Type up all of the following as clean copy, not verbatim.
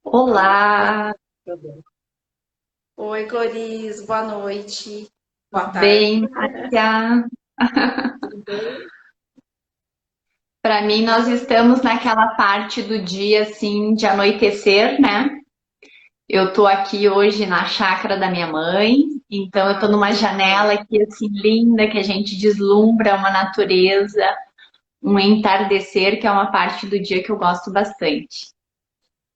Olá, Oi, Cloris, boa noite, boa tarde, bem, Márcia? tudo bem? Para mim, nós estamos naquela parte do dia assim de anoitecer, né? Eu tô aqui hoje na chácara da minha mãe, então eu tô Ai, numa que janela legal. aqui assim linda que a gente deslumbra uma natureza, um entardecer que é uma parte do dia que eu gosto bastante.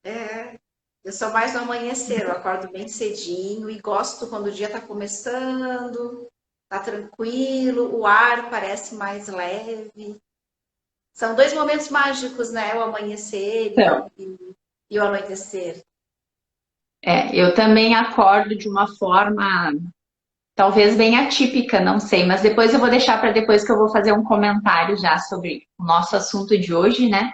É, eu sou mais no amanhecer, eu acordo bem cedinho e gosto quando o dia está começando, tá tranquilo, o ar parece mais leve. São dois momentos mágicos, né? O amanhecer Então, e o anoitecer. eu também acordo de uma forma talvez bem atípica, não sei, mas depois eu vou deixar para depois que eu vou fazer um comentário já sobre o nosso assunto de hoje, né?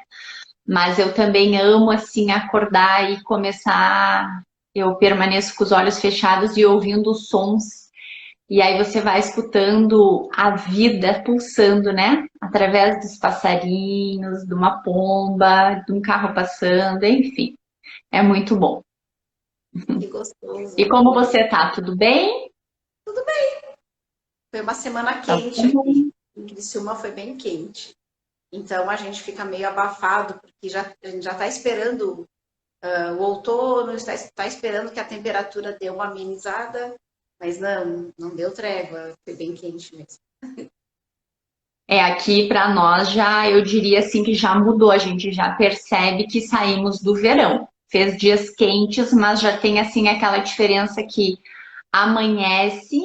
Mas eu também amo assim acordar e começar. Eu permaneço com os olhos fechados e ouvindo os sons. E aí você vai escutando a vida pulsando, né? Através dos passarinhos, de uma pomba, de um carro passando, enfim. É muito bom. Que E gostoso. como você tá? Tudo bem? Foi uma semana Tá quente aqui. bom. Em Criciúma foi bem quente. Então a gente fica meio abafado, porque a gente já está esperando o outono, está esperando que a temperatura dê uma amenizada, mas não deu trégua, foi bem quente mesmo. Aqui para nós já, eu diria assim que já mudou, a gente já percebe que saímos do verão. Fez dias quentes, mas já tem assim aquela diferença que amanhece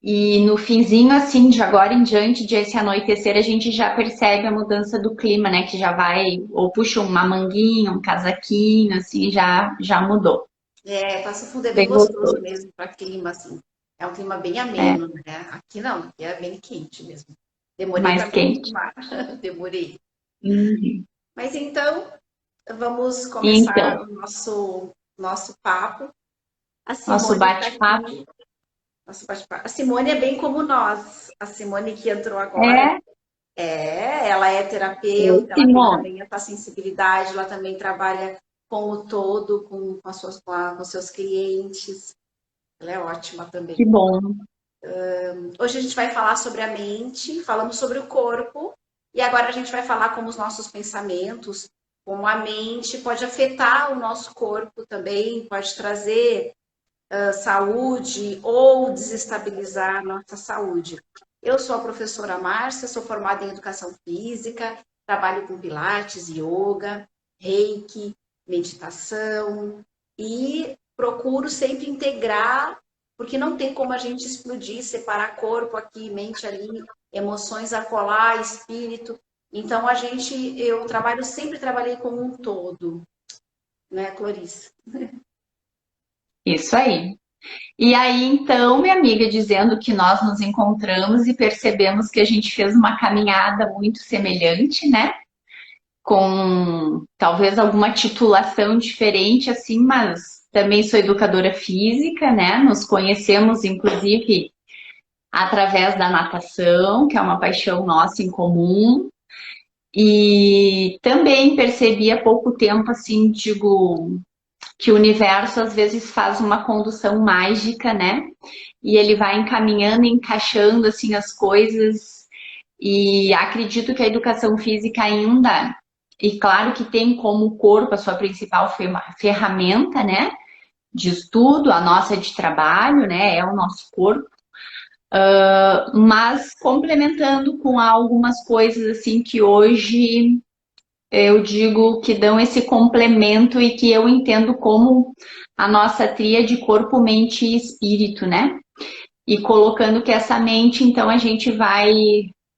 e no finzinho assim de agora em diante, de esse anoitecer, a gente já percebe a mudança do clima, né, que já vai ou puxa uma manguinha, um casaquinho, assim, já mudou. É, Passo Fundo é bem Bem gostoso gostoso. mesmo para clima, assim. É um clima bem É, ameno, né? Aqui não, aqui é bem quente mesmo. Demorei mais para me quente. acostumar, demorei. Uhum. Mas então, vamos Então, começar o nosso papo. A nosso Simone está bate-papo aqui. Nosso bate-papo. A Simone é bem como nós. A Simone que entrou agora. é, Ela é Oi, terapeuta, ela tem Simone. também essa sensibilidade, ela também trabalha com o todo, com os seus clientes. Ela é ótima Que também. bom. Hoje a gente vai falar sobre a mente, falamos sobre o corpo, e agora a gente vai falar como os nossos pensamentos, como a mente pode afetar o nosso corpo também, pode trazer saúde ou desestabilizar a nossa saúde. Eu sou a professora Márcia, sou formada em educação física, trabalho com pilates, yoga, reiki, meditação e procuro sempre integrar, porque não tem como a gente explodir, separar corpo aqui, mente ali, emoções acolá, espírito. Então eu trabalho, sempre trabalhei como um todo, né, Clarice? Isso aí. E aí, então, minha amiga, dizendo que nós nos encontramos e percebemos que a gente fez uma caminhada muito semelhante, né? Com talvez alguma titulação diferente, assim, mas também sou educadora física, né? Nos conhecemos, inclusive, através da natação, que é uma paixão nossa em comum. E também percebi há pouco tempo, assim, digo, que o universo às vezes faz uma condução mágica, né? E ele vai encaminhando, encaixando assim as coisas. E acredito que a educação física ainda, e claro que tem como corpo a sua principal ferramenta, né? De estudo, a nossa de trabalho, né? É o nosso corpo, mas complementando com algumas coisas assim que hoje eu digo que dão esse complemento e que eu entendo como a nossa tríade corpo, mente e espírito, né? E colocando que essa mente, então a gente vai,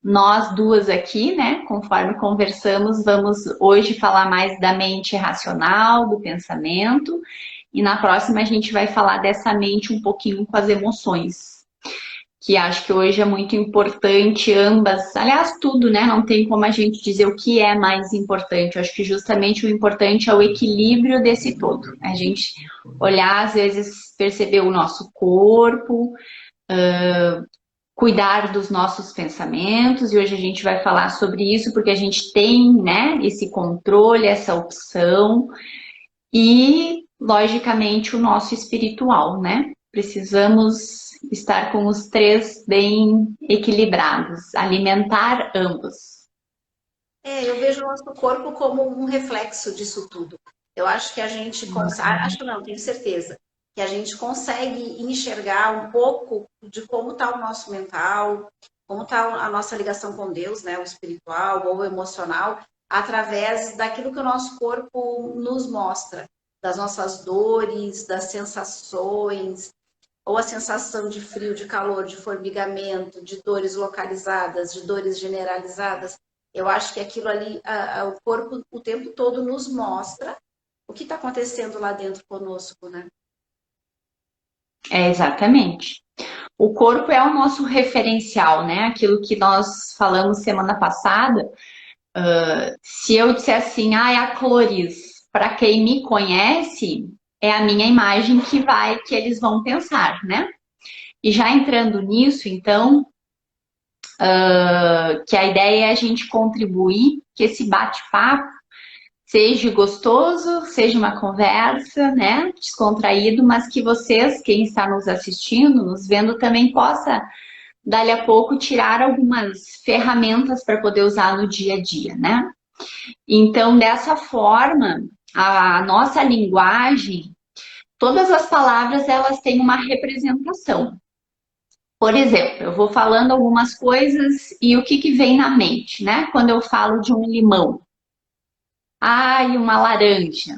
nós duas aqui, né? Conforme conversamos, vamos hoje falar mais da mente racional, do pensamento, e na próxima a gente vai falar dessa mente um pouquinho com as emoções, que acho que hoje é muito importante ambas, aliás, tudo, né? Não tem como a gente dizer o que é mais importante. Eu acho que justamente o importante é o equilíbrio desse todo. A gente olhar, às vezes, perceber o nosso corpo, cuidar dos nossos pensamentos, e hoje a gente vai falar sobre isso porque a gente tem, né, esse controle, essa opção. e, logicamente, o nosso espiritual, né? Precisamos estar com os três bem equilibrados, alimentar ambos. Eu vejo o nosso corpo como um reflexo disso tudo. Eu acho que a gente consegue, acho não, tenho certeza, que a gente consegue enxergar um pouco de como está o nosso mental, como está a nossa ligação com Deus, né, o espiritual ou o emocional, através daquilo que o nosso corpo nos mostra, das nossas dores, das sensações, ou a sensação de frio, de calor, de formigamento, de dores localizadas, de dores generalizadas. Eu acho que aquilo ali, o corpo o tempo todo nos mostra o que está acontecendo lá dentro conosco, né? É, exatamente. O corpo é o nosso referencial, né? Aquilo que nós falamos semana passada. Se eu disser assim, ah, é a Cloris, para quem me conhece, é a minha imagem que eles vão pensar, né? E já entrando nisso, então, que a ideia é a gente contribuir, que esse bate-papo seja gostoso, seja uma conversa, né, descontraído, mas que vocês, quem está nos assistindo, nos vendo, também possa, dali a pouco, tirar algumas ferramentas para poder usar no dia a dia, né? Então, dessa forma, a nossa linguagem, todas as palavras, elas têm uma representação. Por exemplo, eu vou falando algumas coisas e o que vem na mente, né? Quando eu falo de um limão, ai, uma laranja,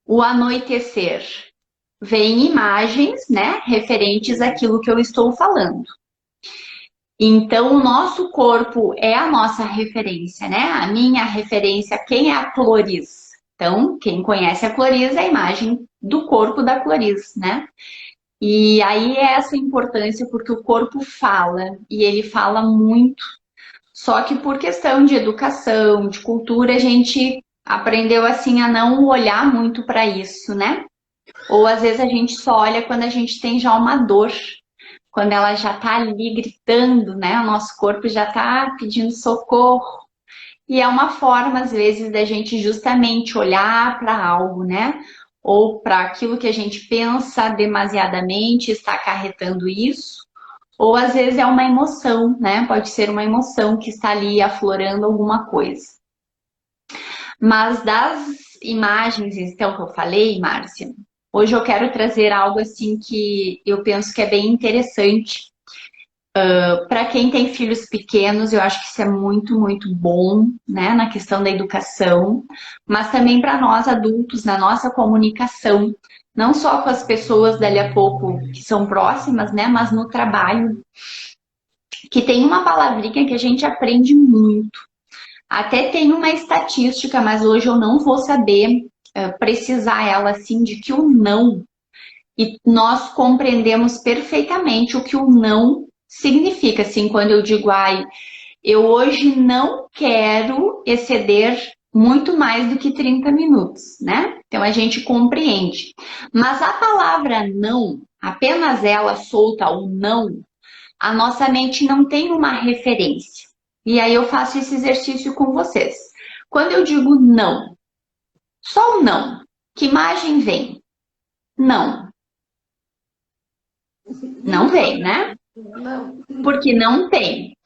o anoitecer, vem imagens, né, referentes àquilo que eu estou falando. Então, o nosso corpo é a nossa referência, né? A minha referência, quem é a Cloris? Então, quem conhece a Cloris é a imagem do corpo da Cloris, né? E aí é essa importância porque o corpo fala e ele fala muito. Só que por questão de educação, de cultura, a gente aprendeu assim a não olhar muito para isso, né? Ou às vezes a gente só olha quando a gente tem já uma dor, quando ela já tá ali gritando, né? O nosso corpo já tá pedindo socorro. E é uma forma, às vezes, da gente justamente olhar para algo, né? Ou para aquilo que a gente pensa demasiadamente, está acarretando isso. Ou às vezes é uma emoção, né? Pode ser uma emoção que está ali aflorando alguma coisa. Mas das imagens, então, que eu falei, Márcia, hoje eu quero trazer algo assim que eu penso que é bem interessante. Para quem tem filhos pequenos, eu acho que isso é muito, muito bom, né, na questão da educação, mas também para nós adultos, na nossa comunicação, não só com as pessoas dali a pouco que são próximas, né, mas no trabalho, que tem uma palavrinha que a gente aprende muito. Até tem uma estatística, mas hoje eu não vou saber precisar ela assim de que o não, e nós compreendemos perfeitamente o que o não significa. Assim, quando eu digo, ai, eu hoje não quero exceder muito mais do que 30 minutos, né? Então a gente compreende. Mas a palavra não, apenas ela solta o não, a nossa mente não tem uma referência. E aí eu faço esse exercício com vocês. Quando eu digo não, só o não, que imagem vem? Não. Não vem, né? Não. Porque não tem.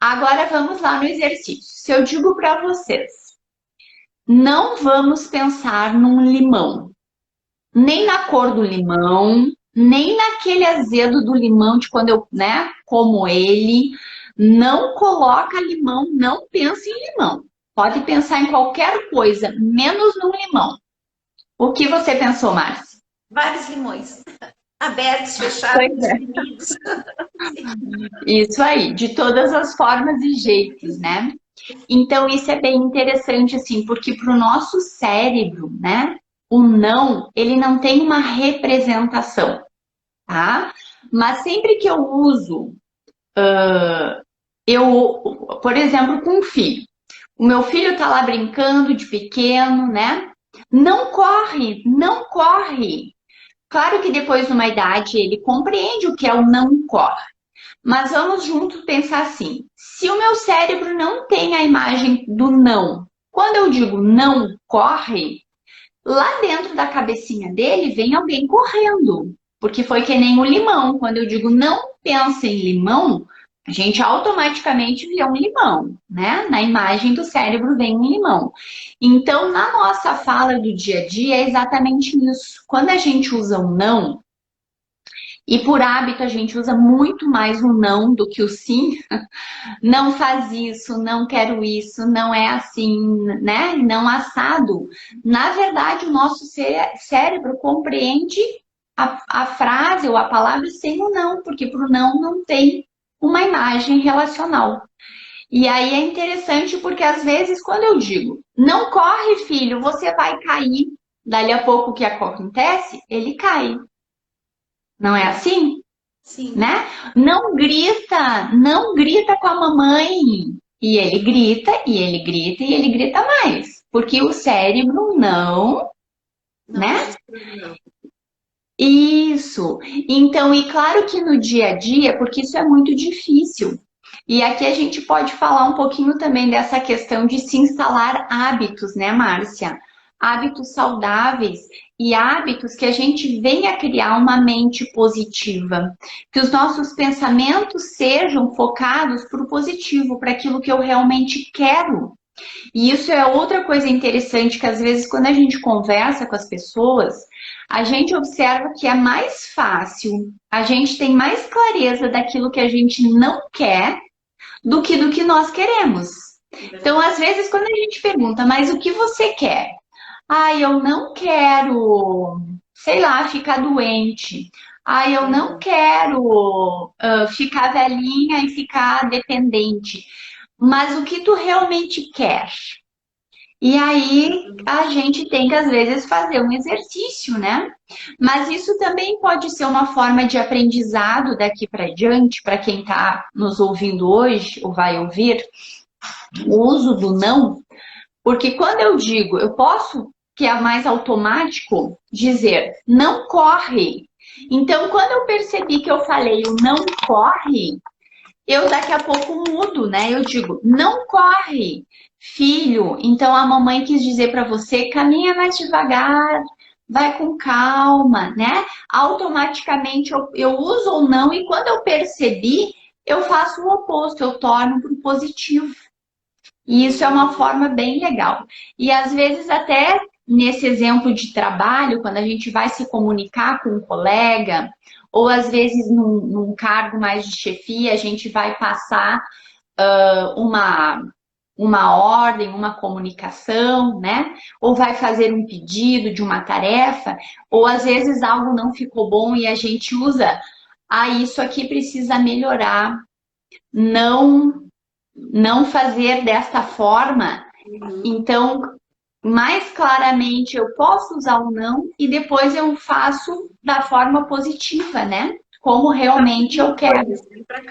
Agora vamos lá no exercício. Se eu digo para vocês, não vamos pensar num limão, nem na cor do limão, nem naquele azedo do limão de quando eu, né, como ele. Não coloca limão, não pensa em limão. Pode pensar em qualquer coisa, menos no limão. O que você pensou, Márcia? Vários limões. Abertos, fechados, Pois é. espremidos. Isso aí, de todas as formas e jeitos, né? Então, isso é bem interessante, assim, porque para o nosso cérebro, né, o não, ele não tem uma representação, tá? Mas sempre que eu uso, por exemplo, com um filho, o meu filho tá lá brincando de pequeno, né? Não corre, não corre. Claro que depois de uma idade ele compreende o que é o não corre. Mas vamos juntos pensar assim: se o meu cérebro não tem a imagem do não, quando eu digo não corre, lá dentro da cabecinha dele vem alguém correndo. Porque foi que nem o limão. Quando eu digo não pensa em limão, a gente automaticamente vê um limão, né? Na imagem do cérebro vem um limão. Então, na nossa fala do dia a dia, é exatamente isso. Quando a gente usa um não, e por hábito a gente usa muito mais o não do que o sim, não faz isso, não quero isso, não é assim, né? Não assado. Na verdade, o nosso cérebro compreende a frase ou a palavra sem o não, porque para o não tem uma imagem relacional. E aí é interessante porque às vezes quando eu digo, não corre, filho, você vai cair. Dali a pouco o que acontece? Ele cai. Não é assim? Sim. Né? Não grita com a mamãe. E ele grita, e ele grita, e ele grita mais. Porque o cérebro não, Não né? registra, não. Isso. Então, e claro que no dia a dia, porque isso é muito difícil. E aqui a gente pode falar um pouquinho também dessa questão de se instalar hábitos, né, Márcia? Hábitos saudáveis e hábitos que a gente venha a criar uma mente positiva. Que os nossos pensamentos sejam focados para o positivo, para aquilo que eu realmente quero. E isso é outra coisa interessante que às vezes quando a gente conversa com as pessoas, a gente observa que é mais fácil, a gente tem mais clareza daquilo que a gente não quer do que nós queremos. Então, às vezes, quando a gente pergunta, mas o que você quer? Ah, eu não quero, sei lá, ficar doente. Ah, eu não quero ficar velhinha e ficar dependente. Mas o que tu realmente quer? E aí a gente tem que às vezes fazer um exercício, né? Mas isso também pode ser uma forma de aprendizado daqui para diante, para quem está nos ouvindo hoje ou vai ouvir, o uso do não, porque quando eu digo, eu posso, que é mais automático, dizer não corre. Então, quando eu percebi que eu falei o não corre, eu daqui a pouco mudo, né? Eu digo, não corre, filho. Então a mamãe quis dizer para você, caminha mais devagar, vai com calma, né? Automaticamente eu uso ou não, e quando eu percebi, eu faço o oposto, eu torno para o positivo. E isso é uma forma bem legal. E às vezes até nesse exemplo de trabalho, quando a gente vai se comunicar com um colega, ou às vezes num cargo mais de chefia, a gente vai passar uma ordem, uma comunicação, né? Ou vai fazer um pedido de uma tarefa, ou às vezes algo não ficou bom e a gente usa, isso aqui precisa melhorar, não fazer desta forma. Então, mais claramente eu posso usar o não e depois eu faço da forma positiva, né? Como realmente eu quero.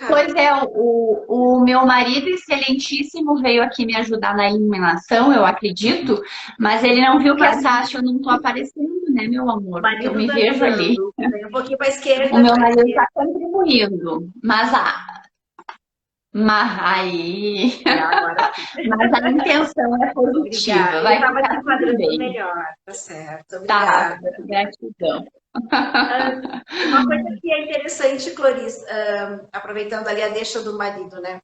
Pois é, o meu marido excelentíssimo veio aqui me ajudar na eliminação, eu acredito, mas ele não viu que essa haste eu não tô aparecendo, né, meu amor? Porque eu me vejo ali. Um pouquinho para a esquerda. O meu marido está contribuindo, mas aí. Mas a intenção é positiva. Obrigada. Vai estava ficar te tudo enquadrando bem. melhor. Tá certo. Tá, Obrigada. gratidão. Uma coisa que é interessante, Cloris, aproveitando ali a deixa do marido, né?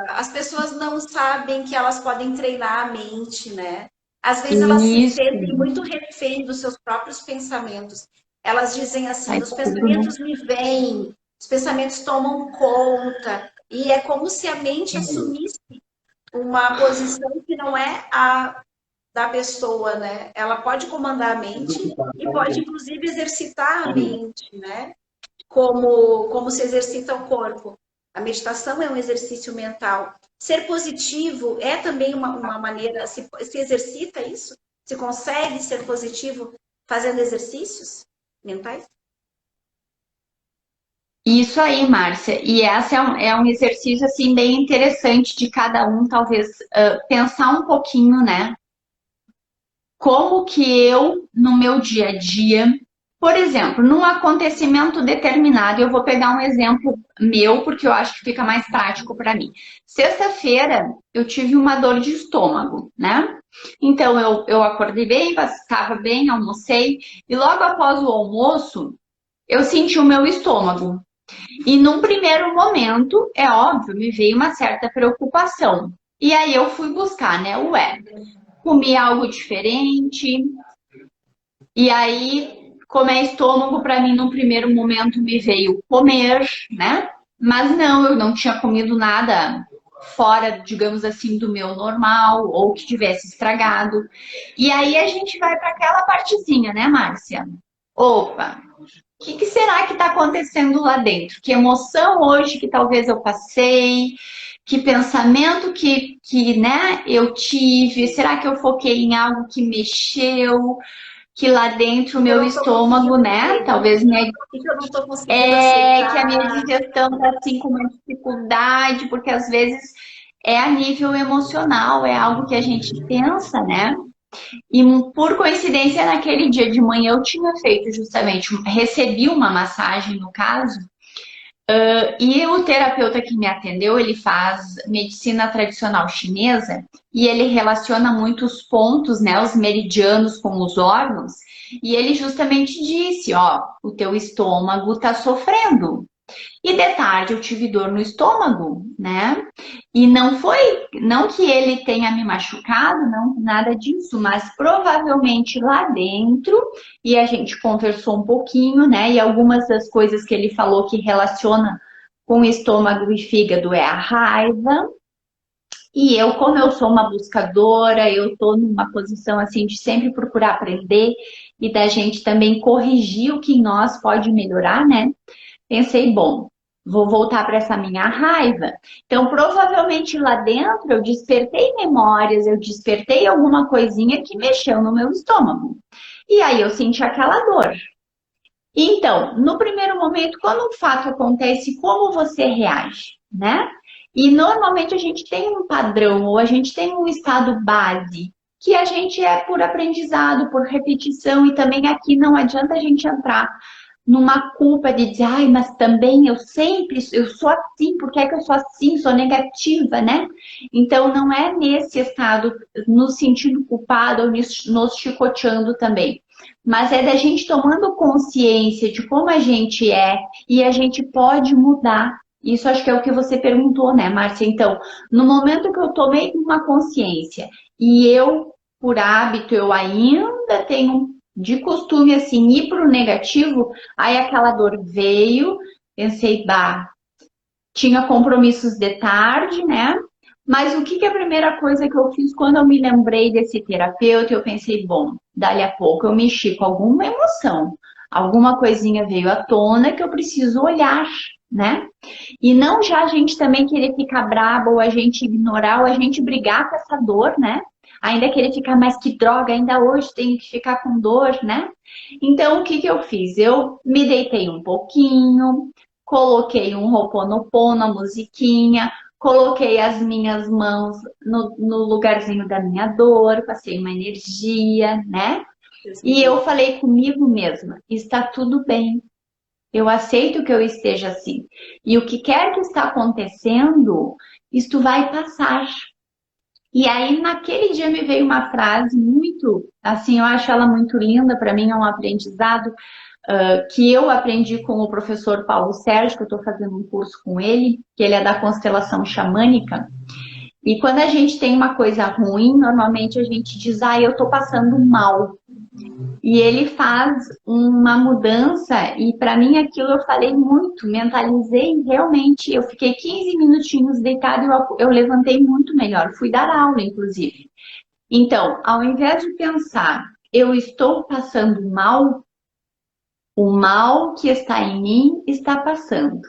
As pessoas não sabem que elas podem treinar a mente, né? Às vezes elas se Isso. sentem muito refém dos seus próprios pensamentos. Elas dizem assim, Vai os tudo, né? pensamentos me vêm, os pensamentos tomam conta. E é como se a mente assumisse uma posição que não é a da pessoa, né? Ela pode comandar a mente e pode, inclusive, exercitar a mente, né? Como se exercita o corpo. A meditação é um exercício mental. Ser positivo é também uma maneira, se exercita isso? Se consegue ser positivo fazendo exercícios mentais? Isso aí, Márcia. E essa é um exercício assim bem interessante de cada um, talvez pensar um pouquinho, né? Como que eu, no meu dia a dia, Por exemplo, num acontecimento determinado, eu vou pegar um exemplo meu, porque eu acho que fica mais prático para mim. Sexta-feira, eu tive uma dor de estômago, né? Então, eu acordei bem, estava bem, almocei, e logo após o almoço, eu senti o meu estômago. E num primeiro momento, é óbvio, me veio uma certa preocupação. E aí eu fui buscar, né? Ué, comi algo diferente, e aí, como é estômago, para mim, num primeiro momento, me veio comer, né? Mas não, eu não tinha comido nada fora, digamos assim, do meu normal, ou que tivesse estragado. E aí a gente vai para aquela partezinha, né, Márcia? Opa, o que será que está acontecendo lá dentro? Que emoção hoje que talvez eu passei? Que pensamento né, eu tive? Será que eu foquei em algo que mexeu? Que lá dentro o Eu meu não estou estômago, conseguindo né? ver, Talvez minha, o que eu não estou conseguindo aceitar. que a minha digestão tá assim com uma dificuldade, porque às vezes é a nível emocional, é algo que a gente pensa, né? E por coincidência, naquele dia de manhã eu tinha feito justamente, recebi uma massagem no caso, e o terapeuta que me atendeu, ele faz medicina tradicional chinesa e ele relaciona muitos pontos, né, os meridianos com os órgãos, e ele justamente disse, ó, o teu estômago tá sofrendo. E de tarde eu tive dor no estômago, né? E não foi, não que ele tenha me machucado, não nada disso, mas provavelmente lá dentro, e a gente conversou um pouquinho, né? E algumas das coisas que ele falou que relaciona com estômago e fígado é a raiva. E eu, como eu sou uma buscadora, eu tô numa posição assim de sempre procurar aprender e da gente também corrigir o que em nós pode melhorar, né? Pensei, bom, vou voltar para essa minha raiva. Então, provavelmente lá dentro eu despertei memórias, eu despertei alguma coisinha que mexeu no meu estômago. E aí eu senti aquela dor. Então, no primeiro momento, quando um fato acontece, como você reage, né? E normalmente a gente tem um padrão ou a gente tem um estado base que a gente é por aprendizado, por repetição e também aqui não adianta a gente entrar numa culpa de dizer, ai, mas também eu sou assim, por que é que eu sou assim? Sou negativa, né? Então não é nesse estado, no sentido culpado ou nos chicoteando também. Mas é da gente tomando consciência de como a gente é e a gente pode mudar. Isso acho que é o que você perguntou, né, Márcia? Então, no momento que eu tomei uma consciência e eu, por hábito, eu ainda tenho de costume, assim, ir para o negativo, aí aquela dor veio, pensei, bah, tinha compromissos de tarde, né? Mas o que é a primeira coisa que eu fiz quando eu me lembrei desse terapeuta? Eu pensei, bom, dali a pouco eu mexi com alguma emoção, alguma coisinha veio à tona que eu preciso olhar, né? E não já a gente também querer ficar braba ou a gente ignorar ou a gente brigar com essa dor, né? Ainda querer ficar mais que droga, ainda hoje tenho que ficar com dor, né? Então, o que eu fiz? Eu me deitei um pouquinho, coloquei um Ho'oponopono, a musiquinha, coloquei as minhas mãos no lugarzinho da minha dor, passei uma energia, né? E eu falei comigo mesma, está tudo bem, eu aceito que eu esteja assim. E o que quer que está acontecendo, isto vai passar. E aí, naquele dia, me veio uma frase muito, assim, eu acho ela muito linda, para mim é um aprendizado que eu aprendi com o professor Paulo Sérgio, que eu estou fazendo um curso com ele, que ele é da constelação xamânica. E quando a gente tem uma coisa ruim, normalmente a gente diz, ah, eu estou passando mal. E ele faz uma mudança, e para mim aquilo eu falei muito, mentalizei realmente. Eu fiquei 15 minutinhos deitada e eu levantei muito melhor. Fui dar aula, inclusive. Então, ao invés de pensar, eu estou passando mal, o mal que está em mim está passando.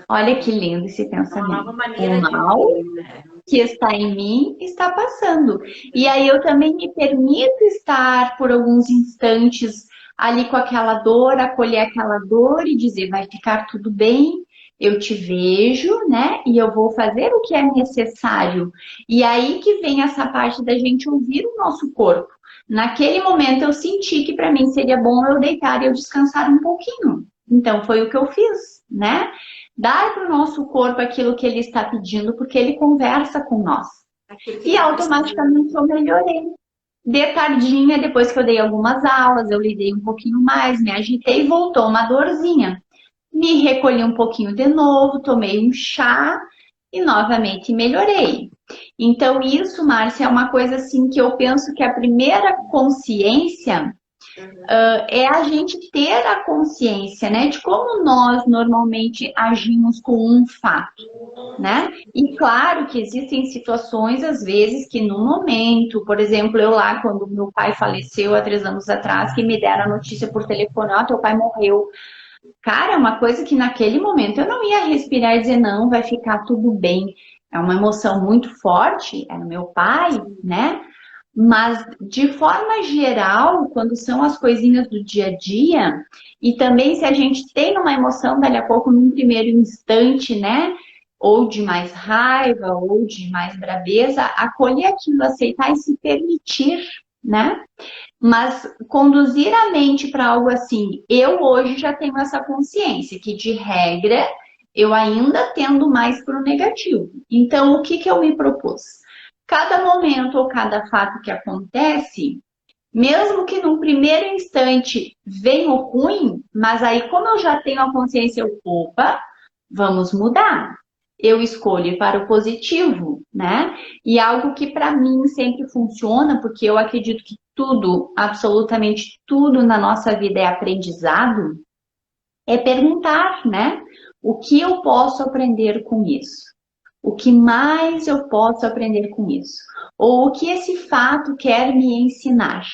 Olha que lindo esse Uma nova pensamento. O maneira de mal ver, né? que está em mim está passando. E aí eu também me permito estar por alguns instantes ali com aquela dor, acolher aquela dor e dizer vai ficar tudo bem. eu te vejo, né? E eu vou fazer o que é necessário. E aí que vem essa parte da gente ouvir o nosso corpo. Naquele momento eu senti que para mim seria bom eu deitar e eu descansar um pouquinho. Então foi o que eu fiz, né? Dar para o nosso corpo aquilo que ele está pedindo, porque ele conversa com nós. Aquilo que E tá precisando. automaticamente eu melhorei. De tardinha, depois que eu dei algumas aulas, eu lidei um pouquinho mais, me agitei e voltou uma dorzinha. Me recolhi um pouquinho de novo, tomei um chá e novamente melhorei. Então, isso, Márcia, é uma coisa assim que eu penso que a primeira consciência é a gente ter a consciência, né, de como nós normalmente agimos com um fato, né? E claro que existem situações, às vezes, que no momento, por exemplo, eu lá, quando meu pai faleceu há 3 anos atrás, que me deram a notícia por telefone, ó, teu pai morreu. Cara, é uma coisa que naquele momento eu não ia respirar e dizer, não, vai ficar tudo bem. É uma emoção muito forte, é meu pai, né? Mas de forma geral, quando são as coisinhas do dia a dia, e também se a gente tem uma emoção, dali a pouco, num primeiro instante, né? Ou de mais raiva, ou de mais braveza, acolher aquilo, aceitar e se permitir, né? Mas conduzir a mente para algo assim, eu hoje já tenho essa consciência que, de regra, eu ainda tendo mais para o negativo. Então, o que eu me propus? Cada momento ou cada fato que acontece, mesmo que num primeiro instante venha o ruim, mas aí, como eu já tenho a consciência, opa, vamos mudar. Eu escolho ir para o positivo, né? E algo que para mim sempre funciona, porque eu acredito que tudo, absolutamente tudo na nossa vida é aprendizado, é perguntar, né? O que eu posso aprender com isso? O que mais eu posso aprender com isso? Ou o que esse fato quer me ensinar,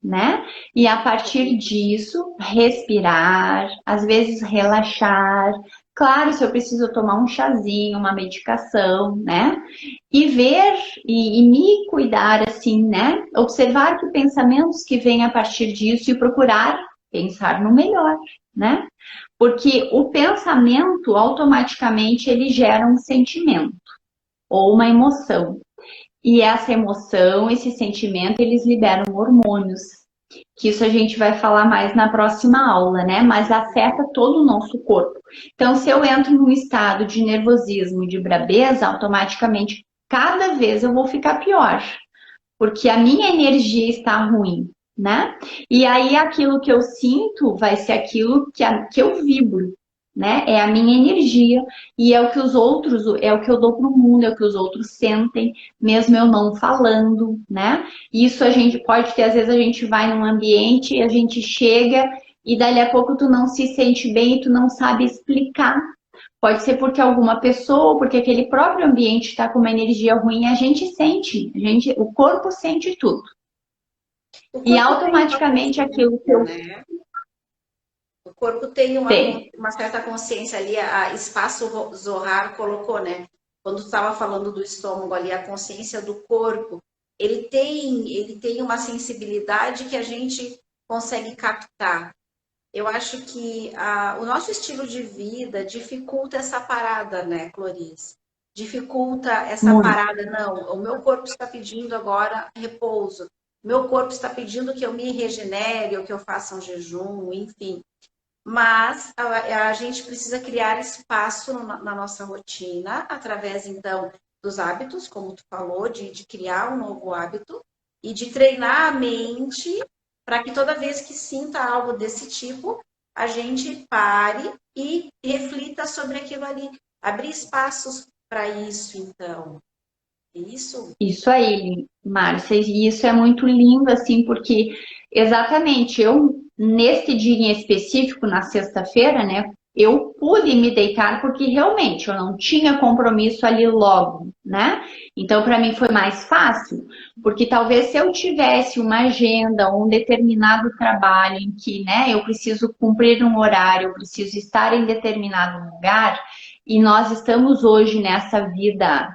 né? E a partir disso, respirar, às vezes relaxar. Claro, se eu preciso tomar um chazinho, uma medicação, né? E ver e me cuidar assim, né? Observar que pensamentos que vêm a partir disso e procurar pensar no melhor, né? Porque o pensamento automaticamente ele gera um sentimento ou uma emoção. E essa emoção, esse sentimento, eles liberam hormônios, que isso a gente vai falar mais na próxima aula, né? Mas afeta todo o nosso corpo. Então, se eu entro num estado de nervosismo, de brabeza, automaticamente cada vez eu vou ficar pior, porque a minha energia está ruim, né? E aí aquilo que eu sinto vai ser aquilo que eu vibro, né? É a minha energia e é o que os outros, é o que eu dou para o mundo, é o que os outros sentem, mesmo eu não falando, né? Isso a gente pode ter, às vezes a gente vai num ambiente, a gente chega e dali a pouco tu não se sente bem e tu não sabe explicar. Pode ser porque alguma pessoa, porque aquele próprio ambiente está com uma energia ruim, a gente sente, o corpo sente tudo. O E corpo tem uma automaticamente aquilo que consciência, eu né? O corpo tem tenho. uma certa consciência ali, a Espaço Zohar colocou, né? Quando estava falando do estômago ali, a consciência do corpo, ele tem uma sensibilidade que a gente consegue captar. Eu acho que o nosso estilo de vida dificulta essa parada, né, Cloris? Dificulta essa Muito. parada. Não, o meu corpo está pedindo agora repouso. Meu corpo está pedindo que eu me regenere ou que eu faça um jejum, enfim. Mas a gente precisa criar espaço na nossa rotina, através, então, dos hábitos, como tu falou, de criar um novo hábito e de treinar a mente para que toda vez que sinta algo desse tipo, a gente pare e reflita sobre aquilo ali. Abrir espaços para isso, então. Isso. Isso aí, Márcia, e isso é muito lindo, assim, porque exatamente eu, neste dia em específico, na sexta-feira, né, eu pude me deitar porque realmente eu não tinha compromisso ali logo, né? Então, para mim foi mais fácil, porque talvez se eu tivesse uma agenda, um determinado trabalho em que, né, eu preciso cumprir um horário, eu preciso estar em determinado lugar, e nós estamos hoje nessa vida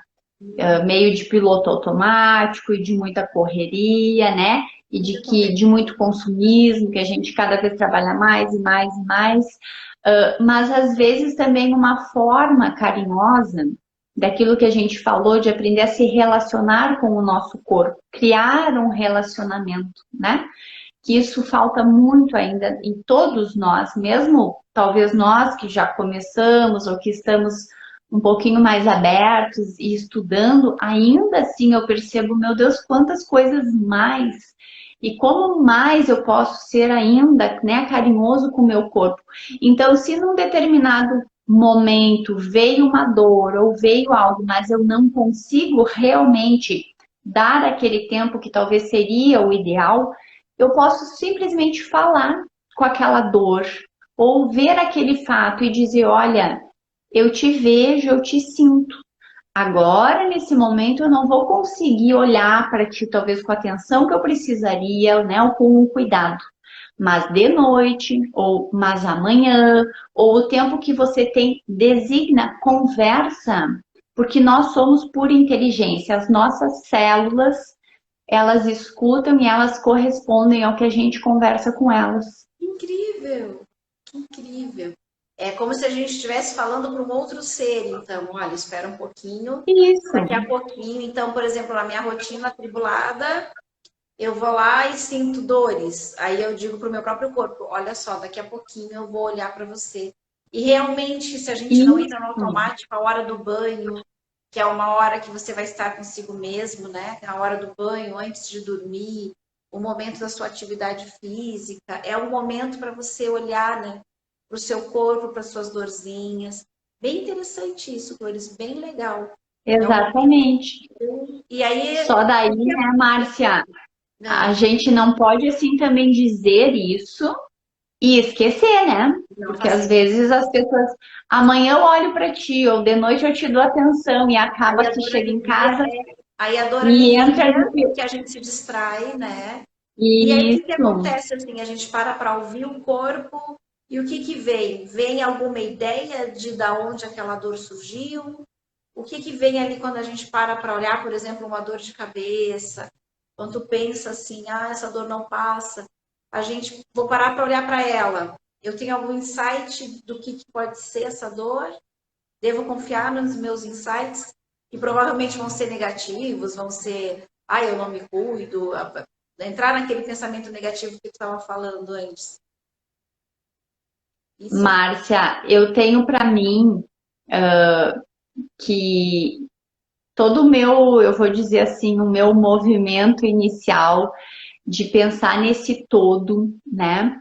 meio de piloto automático e de muita correria, né? E de muito consumismo, que a gente cada vez trabalha mais e mais e mais. mas às vezes também uma forma carinhosa daquilo que a gente falou, de aprender a se relacionar com o nosso corpo, criar um relacionamento, né? Que isso falta muito ainda em todos nós, mesmo talvez nós que já começamos ou que estamos um pouquinho mais abertos e estudando, ainda assim eu percebo, meu Deus, quantas coisas mais e como mais eu posso ser ainda, né, carinhoso com o meu corpo. Então, se num determinado momento veio uma dor ou veio algo, mas eu não consigo realmente dar aquele tempo que talvez seria o ideal, eu posso simplesmente falar com aquela dor ou ver aquele fato e dizer, olha, eu te vejo, eu te sinto. Agora, nesse momento, eu não vou conseguir olhar para ti, talvez com a atenção que eu precisaria, né, ou com o cuidado. Mas de noite, ou mas amanhã, ou o tempo que você tem, designa, conversa, porque nós somos pura inteligência. As nossas células, elas escutam e elas correspondem ao que a gente conversa com elas. Incrível, incrível. É como se a gente estivesse falando para um outro ser, então, olha, espera um pouquinho, Isso. daqui a pouquinho. Então, por exemplo, na minha rotina atribulada, eu vou lá e sinto dores. Aí eu digo para o meu próprio corpo, olha só, daqui a pouquinho eu vou olhar para você. E realmente, se a gente não entra no Isso. automático, a hora do banho, que é uma hora que você vai estar consigo mesmo, né? A hora do banho, antes de dormir, o momento da sua atividade física, é um momento para você olhar, né, para o seu corpo, para suas dorzinhas. Bem interessante isso, Flores, bem legal. É um... Exatamente. E aí, Só daí, né, Márcia, a não, gente não pode assim também dizer isso e esquecer, né? não Porque fazer às isso. vezes as pessoas, amanhã eu olho para ti, ou de noite eu te dou atenção, e Aí acaba a que dor chega em alivia, casa aí a dor e alivia, entra no porque a gente se distrai, né? E aí o que isso. acontece assim? A gente para ouvir o corpo e o que vem? Vem alguma ideia de da onde aquela dor surgiu? O que vem ali quando a gente para olhar, por exemplo, uma dor de cabeça? Quando tu pensa assim, ah, essa dor não passa, a gente vou parar para olhar para ela. Eu tenho algum insight do que pode ser essa dor? Devo confiar nos meus insights, que provavelmente vão ser negativos, vão ser, ah, eu não me cuido, entrar naquele pensamento negativo que tu estava falando antes. Isso é Márcia, eu tenho para mim que todo o meu, eu vou dizer assim, o meu movimento inicial de pensar nesse todo, né?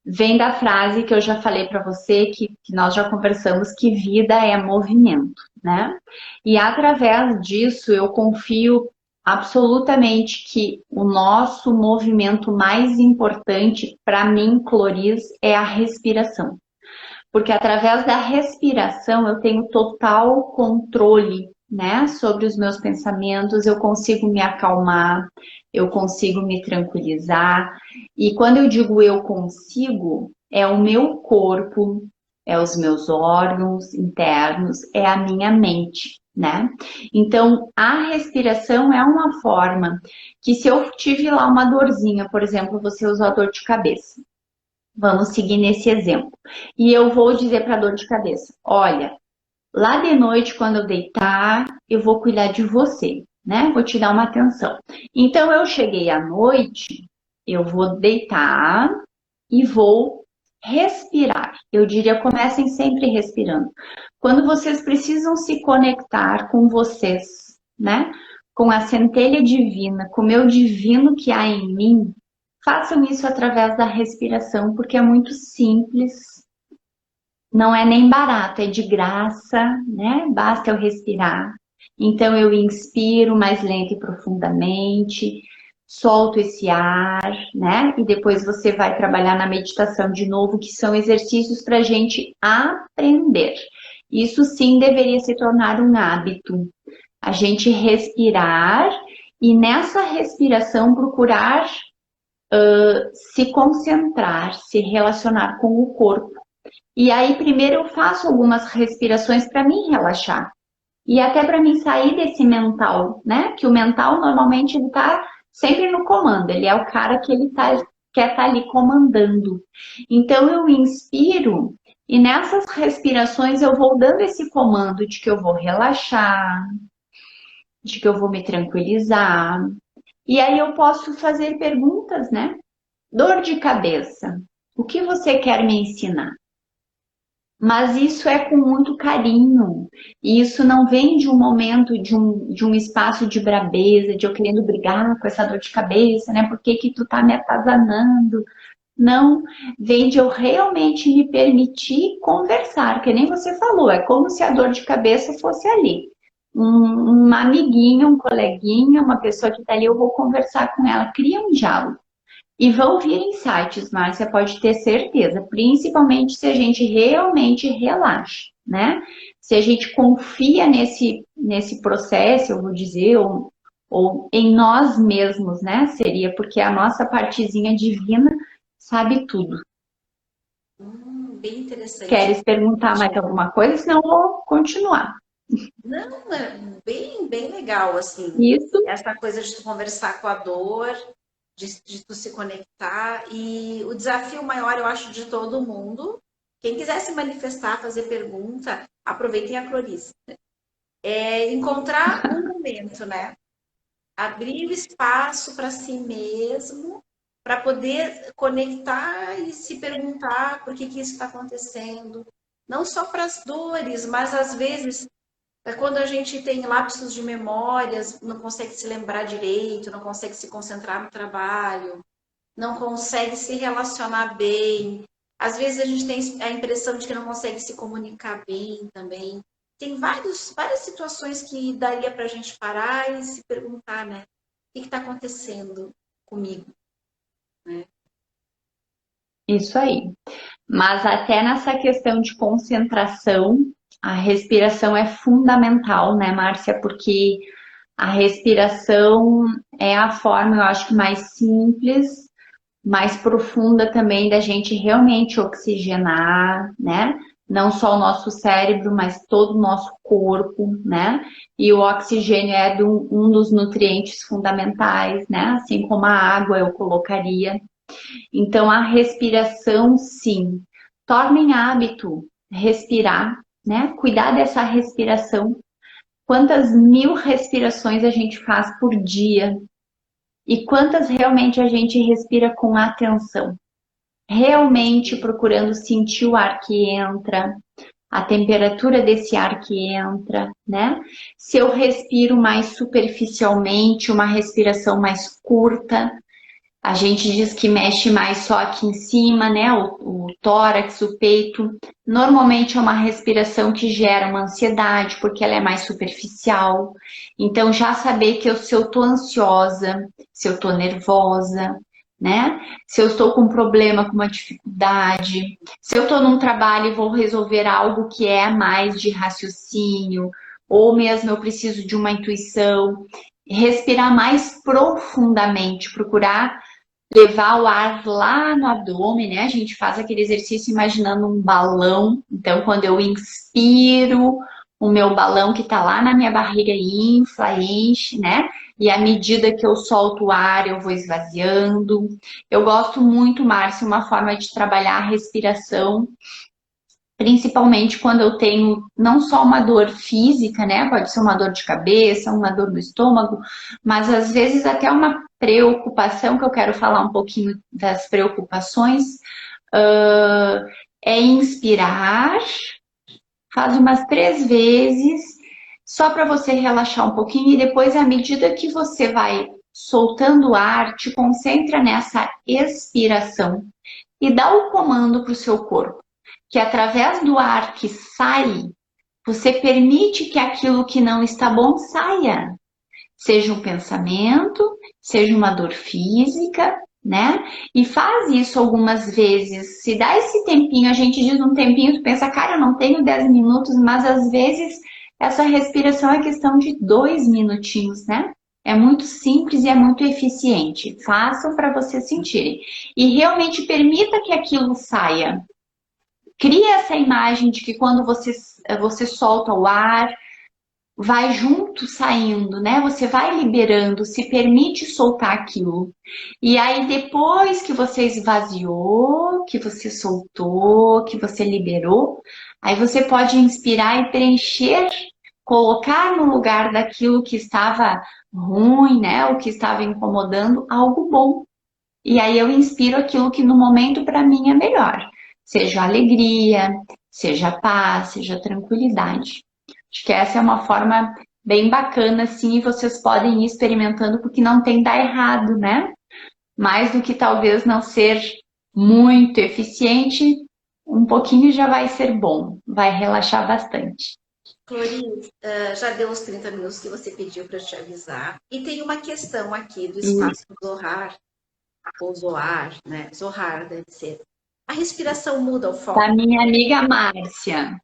Vem da frase que eu já falei para você, que nós já conversamos, que vida é movimento, né? E através disso eu confio absolutamente que o nosso movimento mais importante para mim, Cloris, é a respiração. Porque através da respiração eu tenho total controle, né, sobre os meus pensamentos, eu consigo me acalmar, eu consigo me tranquilizar. E quando eu digo eu consigo, é o meu corpo, é os meus órgãos internos, é a minha mente, né? Então, a respiração é uma forma que se eu tive lá uma dorzinha, por exemplo, você usou a dor de cabeça. Vamos seguir nesse exemplo. E eu vou dizer para a dor de cabeça: olha, lá de noite, quando eu deitar, eu vou cuidar de você, né? Vou te dar uma atenção. Então, eu cheguei à noite, eu vou deitar e vou respirar. Eu diria, comecem sempre respirando. Quando vocês precisam se conectar com vocês, né? Com a centelha divina, com o meu divino que há em mim, façam isso através da respiração, porque é muito simples, não é nem barato, é de graça, né? Basta eu respirar. Então eu inspiro mais lento e profundamente, solto esse ar, né? E depois você vai trabalhar na meditação de novo, que são exercícios para a gente aprender. Isso sim deveria se tornar um hábito. A gente respirar e nessa respiração procurar se concentrar, se relacionar com o corpo. E aí, primeiro eu faço algumas respirações para mim relaxar. E até para mim sair desse mental, né? Que o mental normalmente ele tá sempre no comando, ele é o cara que ele quer estar ali comandando. Então eu inspiro E nessas respirações eu vou dando esse comando de que eu vou relaxar, de que eu vou me tranquilizar. E aí eu posso fazer perguntas, né? Dor de cabeça. O que você quer me ensinar? Mas isso é com muito carinho. E isso não vem de um momento, de um espaço de brabeza, de eu querendo brigar com essa dor de cabeça, né? Por que que tu tá me atazanando? Não, vem de eu realmente me permitir conversar, que nem você falou, é como se a dor de cabeça fosse ali. Uma amiguinha, um coleguinha, uma pessoa que está ali, eu vou conversar com ela, cria um diálogo. E vão vir insights, Márcia, pode ter certeza, principalmente se a gente realmente relaxa, né? Se a gente confia nesse processo, eu vou dizer, ou em nós mesmos, né? Seria porque a nossa partezinha divina sabe tudo. Bem interessante. Queres perguntar mais alguma coisa? Senão eu vou continuar. Não, é bem legal, assim, Isso, essa coisa de tu conversar com a dor, de tu se conectar, e o desafio maior, eu acho, de todo mundo, quem quiser se manifestar, fazer pergunta, aproveitem a Clorice, é encontrar um momento, né? Abrir o espaço para si mesmo, para poder conectar e se perguntar por que que isso está acontecendo. Não só para as dores, mas às vezes é quando a gente tem lapsos de memórias, não consegue se lembrar direito, não consegue se concentrar no trabalho, não consegue se relacionar bem. Às vezes a gente tem a impressão de que não consegue se comunicar bem também. Tem várias situações que daria para a gente parar e se perguntar, né? O que está acontecendo comigo? Né? isso aí. Mas até nessa questão de concentração, a respiração é fundamental, né, Márcia? Porque a respiração é a forma, eu acho que mais simples, mais profunda também da gente realmente oxigenar, né? Não só o nosso cérebro, mas todo o nosso corpo, né? E o oxigênio é um dos nutrientes fundamentais, né? Assim como a água eu colocaria. Então, a respiração, sim. Torna em hábito respirar, né? Cuidar dessa respiração. Quantas mil respirações a gente faz por dia? E quantas realmente a gente respira com atenção? Realmente procurando sentir o ar que entra, a temperatura desse ar que entra, né? Se eu respiro mais superficialmente, uma respiração mais curta, a gente diz que mexe mais só aqui em cima, né? O tórax, o peito. Normalmente é uma respiração que gera uma ansiedade, porque ela é mais superficial. Então, já saber que se eu tô ansiosa, se eu tô nervosa, né? Se eu estou com um problema, com uma dificuldade, se eu estou num trabalho e vou resolver algo que é mais de raciocínio, ou mesmo eu preciso de uma intuição, respirar mais profundamente, procurar levar o ar lá no abdômen, né? A gente faz aquele exercício imaginando um balão. Então, quando eu inspiro, o meu balão que tá lá na minha barriga infla, enche, né? E à medida que eu solto o ar, eu vou esvaziando. Eu gosto muito, Márcia, uma forma de trabalhar a respiração, principalmente quando eu tenho não só uma dor física, né? Pode ser uma dor de cabeça, uma dor no estômago, mas às vezes até uma preocupação, que eu quero falar um pouquinho das preocupações, é inspirar, faz umas 3 vezes, só para você relaxar um pouquinho, e depois, à medida que você vai soltando o ar, te concentra nessa expiração e dá o comando para o seu corpo que através do ar que sai, você permite que aquilo que não está bom saia. Seja um pensamento, seja uma dor física, né? E faz isso algumas vezes. Se dá esse tempinho, a gente diz um tempinho, tu pensa, cara, eu não tenho 10 minutos, mas às vezes essa respiração é questão de 2 minutinhos, né? É muito simples e é muito eficiente. Façam para vocês sentirem. E realmente permita que aquilo saia. Cria essa imagem de que quando você solta o ar, vai junto saindo, né? Você vai liberando, se permite soltar aquilo. E aí, depois que você esvaziou, que você soltou, que você liberou, aí você pode inspirar e preencher, colocar no lugar daquilo que estava ruim, né? O que estava incomodando, algo bom. E aí eu inspiro aquilo que no momento para mim é melhor. Seja alegria, seja paz, seja tranquilidade. Acho que essa é uma forma bem bacana, assim, e vocês podem ir experimentando, porque não tem dar errado, né? Mais do que talvez não ser muito eficiente, um pouquinho já vai ser bom, vai relaxar bastante. Cloris, já deu os 30 minutos que você pediu para eu te avisar. E tem uma questão aqui do E espaço Zohar, ou Zoar, né? Zohar deve ser. A respiração muda o da foco? minha amiga Márcia,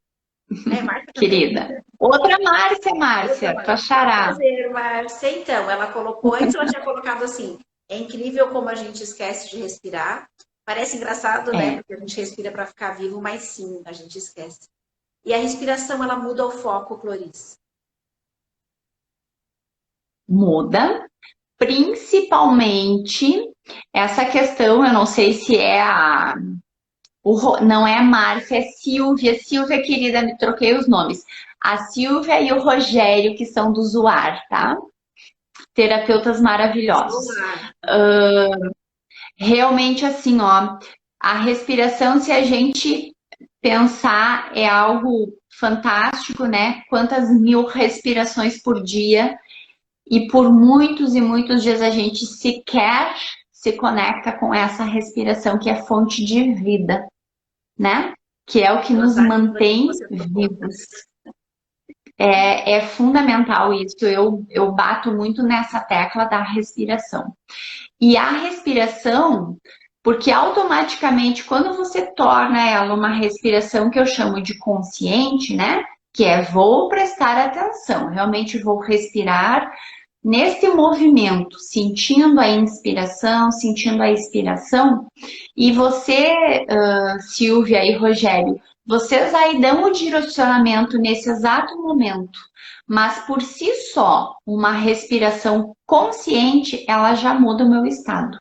É, Marta também? querida. Outra Márcia, Outra Márcia, tua Márcia. xará. Prazer, Márcia. Então, ela colocou, antes ela tinha colocado assim, é incrível como a gente esquece de respirar. Parece engraçado, né? É, Porque a gente respira para ficar vivo, mas sim, a gente esquece. E a respiração, ela muda o foco, Cloris. muda. Principalmente essa questão, eu não sei se é não é a Márcia, é Silvia. Silvia, querida, me troquei os nomes. A Silvia e o Rogério, que são do Zoar, tá? Terapeutas maravilhosos. Zoar. Realmente, assim, ó, a respiração, se a gente pensar, é algo fantástico, né? Quantas mil respirações por dia. E por muitos e muitos dias a gente sequer se conecta com essa respiração que é fonte de vida, né? Que é o que Ela nos tá rindo aqui que mantém você tocou. vivos. É fundamental isso. Eu bato muito nessa tecla da respiração. E a respiração, porque automaticamente, quando você torna ela uma respiração que eu chamo de consciente, né? Que é vou prestar atenção, realmente vou respirar nesse movimento, sentindo a inspiração, sentindo a expiração, e você, Silvia e Rogério, vocês aí dão o direcionamento nesse exato momento, mas por si só, uma respiração consciente, ela já muda o meu estado.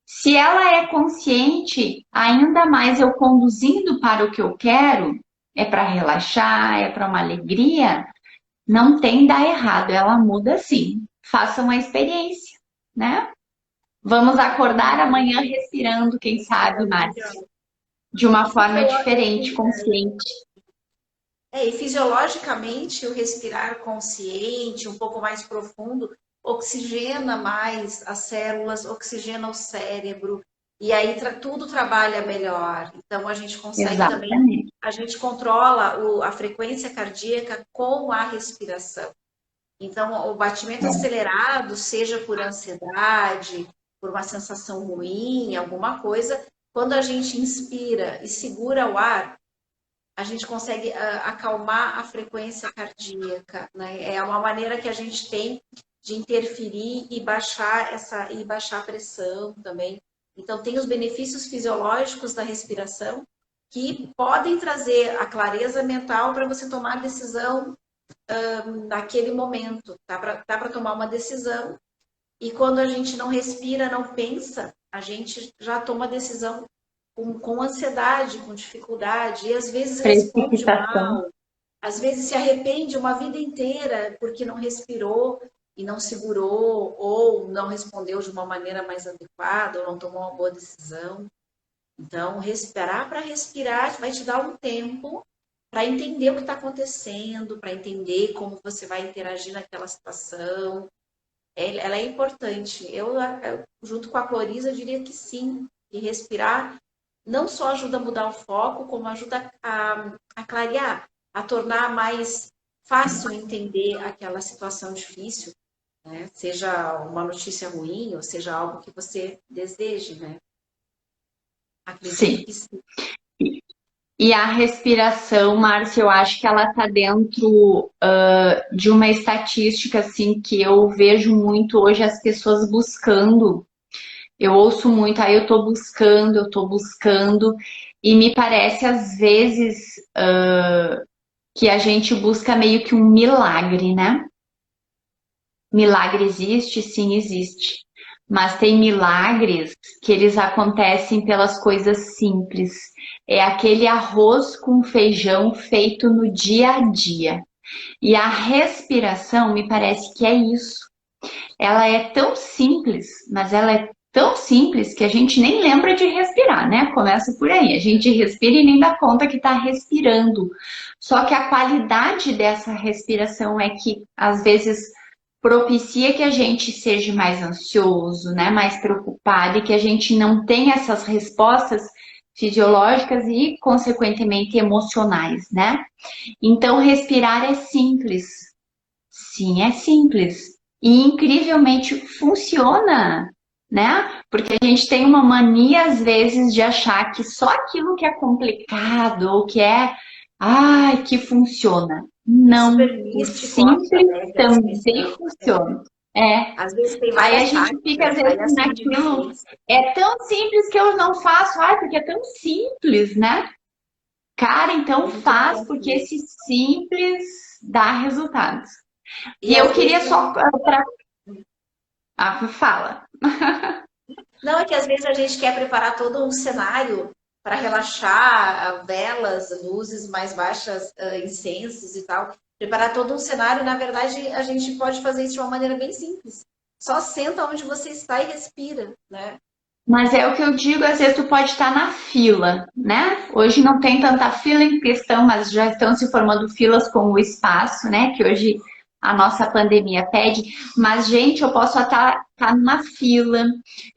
Se ela é consciente, ainda mais eu conduzindo para o que eu quero, é para relaxar, é para uma alegria, não tem dar errado, ela muda sim. Façam a experiência, né? Vamos acordar amanhã respirando, quem sabe, Márcia, Maravilhosa. de uma E, forma diferente, consciente. e fisiologicamente, o respirar consciente, um pouco mais profundo, oxigena mais as células, oxigena o cérebro, e aí tudo trabalha melhor. Então, a gente consegue também, Exatamente. a gente controla a frequência cardíaca com a respiração. Então, o batimento acelerado, seja por ansiedade, por uma sensação ruim, alguma coisa, quando a gente inspira e segura o ar, a gente consegue acalmar a frequência cardíaca, né? É uma maneira que a gente tem de interferir e baixar a pressão também. Então tem os benefícios fisiológicos da respiração que podem trazer a clareza mental para você tomar a decisão naquele momento. Tá para tomar uma decisão e quando a gente não respira, não pensa, a gente já toma decisão com ansiedade, com dificuldade, e às vezes responde Precipitação. mal, às vezes se arrepende uma vida inteira porque não respirou e não segurou, ou não respondeu de uma maneira mais adequada, ou não tomou uma boa decisão. Então, respirar para respirar vai te dar um tempo para entender o que está acontecendo, para entender como você vai interagir naquela situação. Ela é importante. Junto com a Cloriza, eu diria que sim, que respirar não só ajuda a mudar o foco, como ajuda a clarear, a tornar mais fácil entender aquela situação difícil, né? Seja uma notícia ruim ou seja algo que você deseje, né? Acredito Sim. que sim. E a respiração, Márcia, eu acho que ela está dentro de uma estatística assim que eu vejo muito hoje as pessoas buscando. Eu ouço muito, aí eu tô buscando, e me parece às vezes que a gente busca meio que um milagre, né? Milagre existe? Sim, existe. Mas tem milagres que eles acontecem pelas coisas simples. É aquele arroz com feijão feito no dia a dia. E a respiração me parece que é isso. Ela é tão simples, mas ela é tão simples que a gente nem lembra de respirar, né? Começa por aí. A gente respira e nem dá conta que está respirando. Só que a qualidade dessa respiração é que, às vezes, propicia que a gente seja mais ansioso, né? Mais preocupado e que a gente não tenha essas respostas fisiológicas e, consequentemente, emocionais, né? Então, respirar é simples. Sim, é simples. E incrivelmente funciona, né? Porque a gente tem uma mania, às vezes, de achar que só aquilo que é complicado ou que é, ai, que funciona. É Não, super o místico, acha, simples né, que é também descrição. funciona. É. Às vezes tem Aí a várias gente fica, às táticas, vezes, aí as que naquilo. difícil. É tão simples que eu não faço. Ai, porque é tão simples, né? Cara, É então muito faz, bom porque mesmo. esse simples dá resultados. E E eu às queria vezes a só gente... fala. Não, é que às vezes a gente quer preparar todo um cenário para relaxar, velas, luzes mais baixas, incensos e tal. Preparar todo um cenário, na verdade, a gente pode fazer isso de uma maneira bem simples. Só senta onde você está e respira, né? Mas é o que eu digo, às vezes tu pode estar na fila, né? Hoje não tem tanta fila em questão, mas já estão se formando filas com o espaço, né? Que hoje a nossa pandemia pede. Mas, gente, eu posso estar numa fila,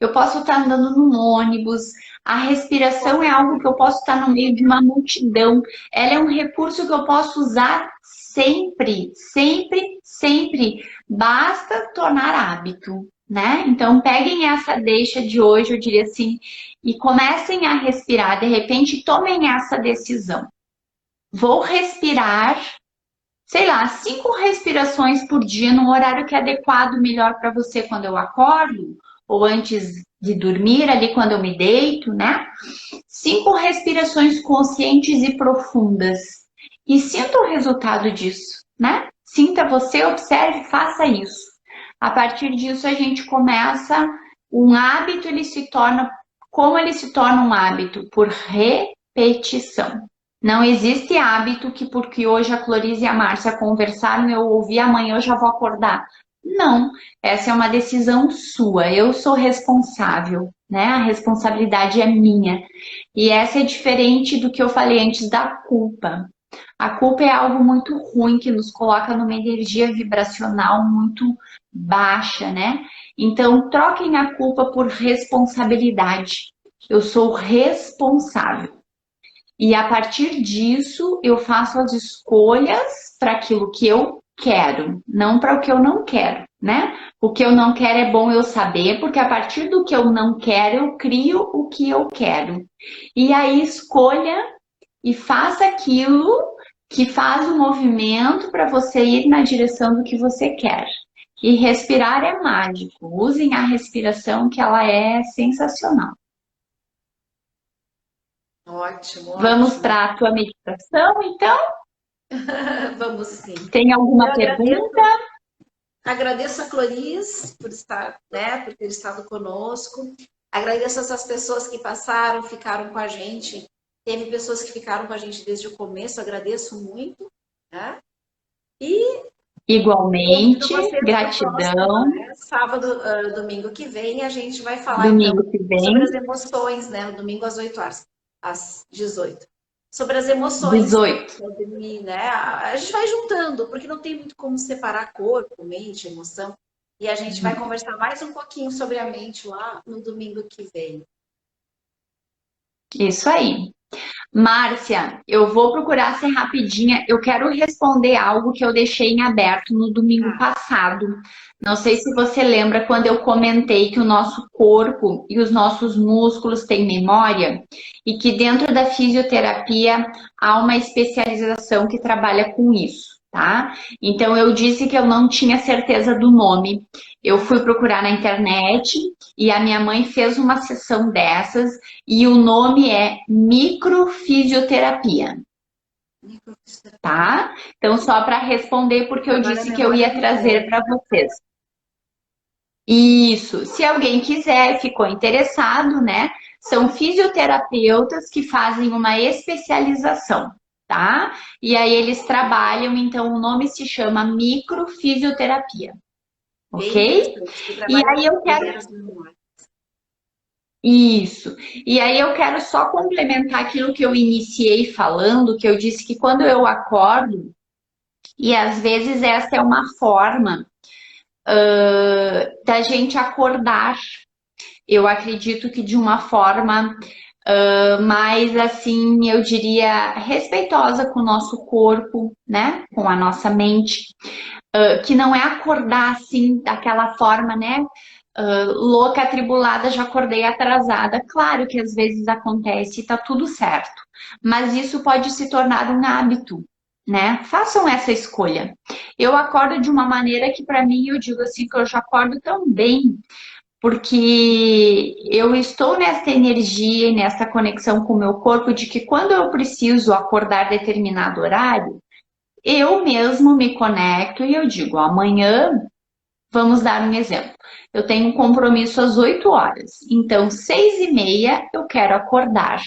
eu posso estar andando num ônibus. A respiração é algo que eu posso estar no meio de uma multidão. Ela é um recurso que eu posso usar sempre, sempre, sempre. Basta tornar hábito, né? Então, peguem essa deixa de hoje, eu diria assim, e comecem a respirar. De repente, tomem essa decisão. Vou respirar, sei lá, 5 respirações por dia, num horário que é adequado, melhor para você quando eu acordo, ou antes de dormir, ali quando eu me deito, né? 5 respirações conscientes e profundas. E sinta o resultado disso, né? Sinta você, observe, faça isso. A partir disso, a gente começa um hábito, ele se torna, como ele se torna um hábito? Por repetição. Não existe hábito que porque hoje a Clorize e a Márcia conversaram, eu ouvi, amanhã eu já vou acordar. Não, essa é uma decisão sua, eu sou responsável, né? A responsabilidade é minha. E essa é diferente do que eu falei antes da culpa. A culpa é algo muito ruim que nos coloca numa energia vibracional muito baixa, né? Então, troquem a culpa por responsabilidade. Eu sou responsável. E a partir disso, eu faço as escolhas para aquilo que eu quero, não para o que eu não quero, né? O que eu não quero é bom eu saber, porque a partir do que eu não quero, eu crio o que eu quero. E aí escolha e faça aquilo que faz o movimento para você ir na direção do que você quer. E respirar é mágico. Usem a respiração que ela é sensacional. Ótimo, Vamos ótimo. para a tua meditação, então? Vamos sim. Tem Eu alguma pergunta? agradeço a Cloris por estar, né, por ter estado conosco. Agradeço essas pessoas que passaram, ficaram com a gente. Teve pessoas que ficaram com a gente desde o começo, agradeço muito, né? E convido Igualmente, vocês para o próximo, gratidão. né? Sábado, domingo que vem, a gente vai falar então Domingo que sobre vem, as emoções, né? No domingo às 8 horas, às 18. Sobre as emoções, 18. sobre, né? A gente vai juntando, porque não tem muito como separar corpo, mente, emoção. E a gente vai conversar mais um pouquinho sobre a mente lá no domingo que vem. Isso aí. Márcia, eu vou procurar ser rapidinha. Eu quero responder algo que eu deixei em aberto no domingo passado. Não sei se você lembra quando eu comentei que o nosso corpo e os nossos músculos têm memória e que dentro da fisioterapia há uma especialização que trabalha com isso, tá? Então eu disse que eu não tinha certeza do nome. Eu fui procurar na internet e a minha mãe fez uma sessão dessas e o nome é microfisioterapia. tá? Então, só para responder, porque eu Agora a disse que eu ia memória me trazer falha. para vocês. Isso. Se alguém quiser, ficou interessado, né? São fisioterapeutas que fazem uma especialização, tá? E aí eles trabalham, então o nome se chama microfisioterapia, Bem ok? interessante. Que E trabalha aí eu com quero zeros no memória. isso. E aí eu quero só complementar aquilo que eu iniciei falando, que eu disse que quando eu acordo, e às vezes essa é uma forma da gente acordar. Eu acredito que de uma forma mais assim, eu diria, respeitosa com o nosso corpo, né? Com a nossa mente, que não é acordar assim daquela forma, né? Louca, atribulada, já acordei atrasada. Claro que às vezes acontece e tá tudo certo, mas isso pode se tornar um hábito, né? Façam essa escolha. Eu acordo de uma maneira que para mim eu digo assim que eu já acordo tão bem porque eu estou nessa energia e nessa conexão com o meu corpo de que quando eu preciso acordar determinado horário, eu mesmo me conecto e eu digo, amanhã, vamos dar um exemplo. Eu tenho um compromisso às 8 horas, então 6h30 eu quero acordar.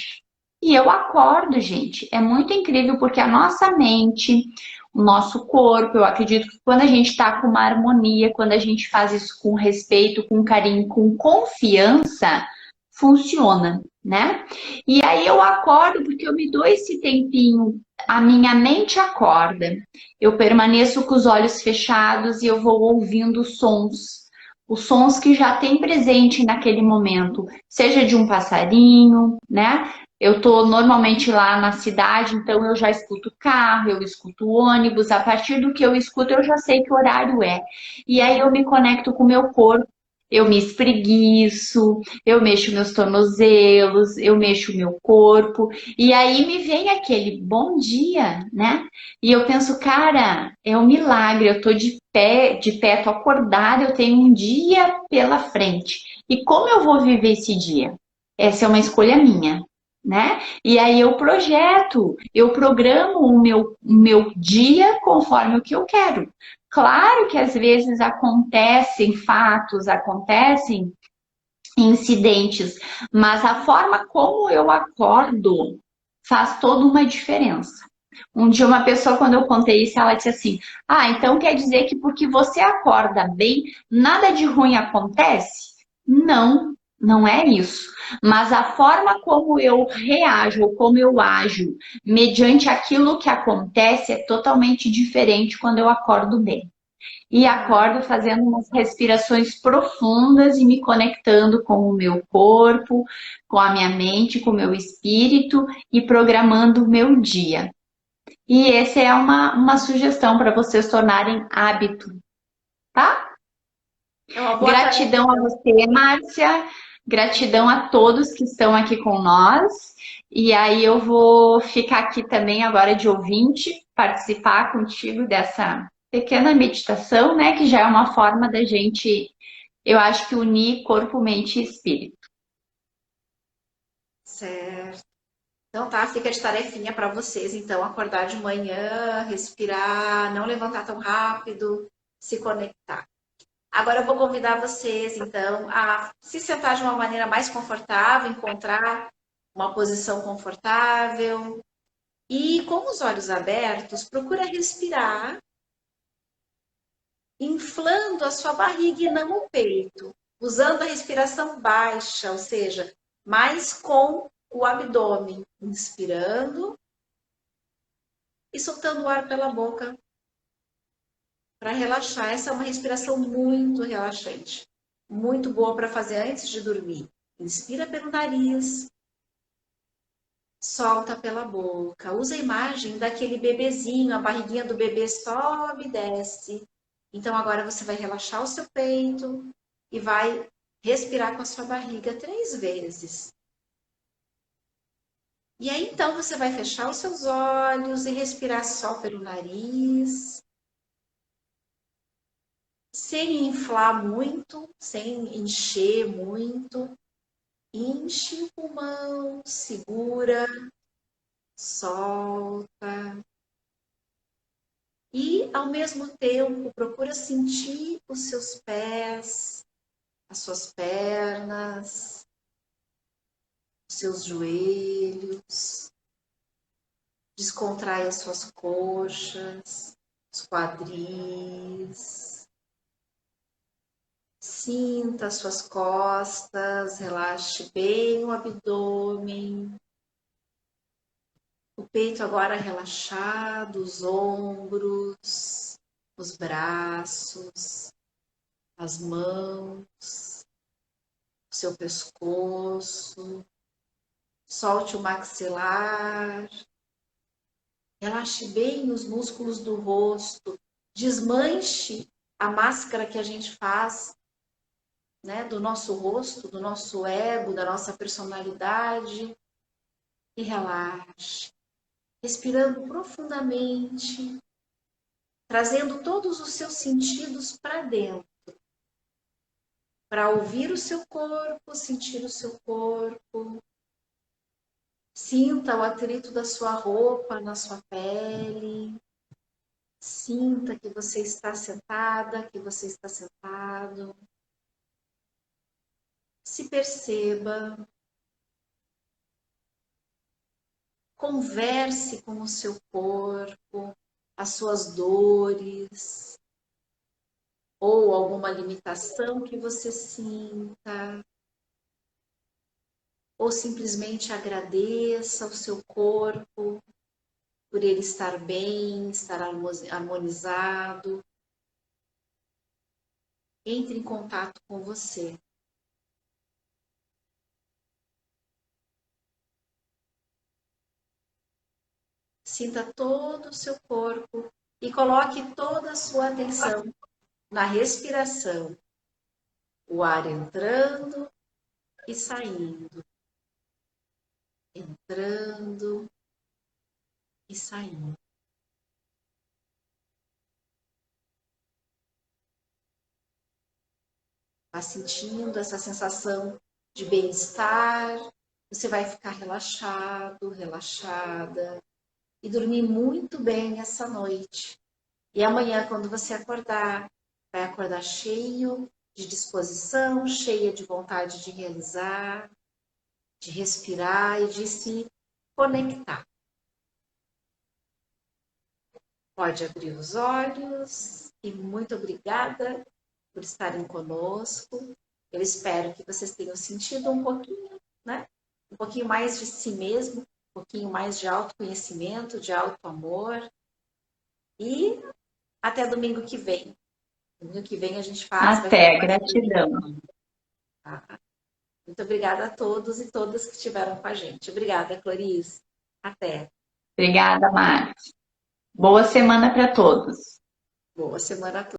E eu acordo, gente. É muito incrível porque a nossa mente, o nosso corpo, eu acredito que quando a gente está com uma harmonia, quando a gente faz isso com respeito, com carinho, com confiança, funciona, né? E aí eu acordo porque eu me dou esse tempinho, a minha mente acorda, eu permaneço com os olhos fechados e eu vou ouvindo os sons que já tem presente naquele momento, seja de um passarinho, né? Eu tô normalmente lá na cidade, então eu já escuto carro, eu escuto ônibus, a partir do que eu escuto eu já sei que horário é. E aí eu me conecto com o meu corpo, eu me espreguiço, eu mexo meus tornozelos, eu mexo o meu corpo, e aí me vem aquele bom dia, né? E eu penso, cara, é um milagre, eu tô de pé, tô acordada, eu tenho um dia pela frente. E como eu vou viver esse dia? Essa é uma escolha minha, né? E aí eu projeto, eu programo o meu dia conforme o que eu quero. Claro que às vezes acontecem fatos, acontecem incidentes, mas a forma como eu acordo faz toda uma diferença. Um dia uma pessoa, quando eu contei isso, ela disse assim: Ah, então quer dizer que porque você acorda bem, nada de ruim acontece? Não, não é isso. Mas a forma como eu reajo ou como eu ajo mediante aquilo que acontece é totalmente diferente quando eu acordo bem. E Ah, acordo fazendo umas respirações profundas e me conectando com o meu corpo, com a minha mente, com o meu espírito e programando o meu dia. E essa é uma sugestão para vocês tornarem hábito, tá? é uma boa tarefa, Gratidão a então. você, Márcia. Gratidão a todos que estão aqui com nós. E aí eu vou ficar aqui também agora de ouvinte, participar contigo dessa pequena meditação, né? Que já é uma forma da gente, eu acho que unir corpo, mente e espírito. Certo. Então tá, fica de tarefinha para vocês, então, acordar de manhã, respirar, não levantar tão rápido, se conectar. Agora eu vou convidar vocês, então, a se sentar de uma maneira mais confortável, encontrar uma posição confortável e com os olhos abertos, procura respirar, inflando a sua barriga e não o peito, usando a respiração baixa, ou seja, mais com o abdômen, inspirando e soltando o ar pela boca para relaxar. Essa é uma respiração muito relaxante, muito boa para fazer antes de dormir. Inspira pelo nariz, solta pela boca. Usa a imagem daquele bebezinho, a barriguinha do bebê sobe e desce. Então agora você vai relaxar o seu peito e vai respirar com a sua barriga 3 vezes. E aí então você vai fechar os seus olhos e respirar só pelo nariz, sem inflar muito, sem encher muito. Enche o pulmão, segura solta. E, ao mesmo tempo, procura sentir os seus pés, as suas pernas, os seus joelhos. Descontrai as suas coxas, os quadris. Sinta as suas costas, relaxe bem o abdômen. O peito agora relaxado, os ombros, os braços, as mãos, o seu pescoço. Solte o maxilar. Relaxe bem os músculos do rosto. Desmanche a máscara que a gente faz, né, do nosso rosto, do nosso ego, da nossa personalidade. E relaxe. Respirando profundamente, trazendo todos os seus sentidos para dentro, para ouvir o seu corpo, sentir o seu corpo. Sinta o atrito da sua roupa na sua pele. Sinta que você está sentada, que você está sentado. Se perceba. Converse com o seu corpo, as suas dores, ou alguma limitação que você sinta, ou simplesmente agradeça ao seu corpo por ele estar bem, estar harmonizado. Entre em contato com você. Sinta todo o seu corpo e coloque toda a sua atenção na respiração. O ar entrando e saindo. Entrando e saindo. Vá sentindo essa sensação de bem-estar. Você vai ficar relaxado, relaxada e dormir muito bem essa noite. E amanhã, quando você acordar, vai acordar cheio de disposição, cheia de vontade de realizar, de respirar e de se conectar. Pode abrir os olhos e muito obrigada por estarem conosco. Eu espero que vocês tenham sentido um pouquinho, né? Um pouquinho mais de si mesmo, um pouquinho mais de autoconhecimento, de autoamor. E até domingo que vem. Domingo que vem a gente faz. Até, gratidão. Tá? Muito obrigada a todos e todas que estiveram com a gente. Obrigada, Clarice. Até. Obrigada, Márcia. Boa semana para todos. Boa semana a todos.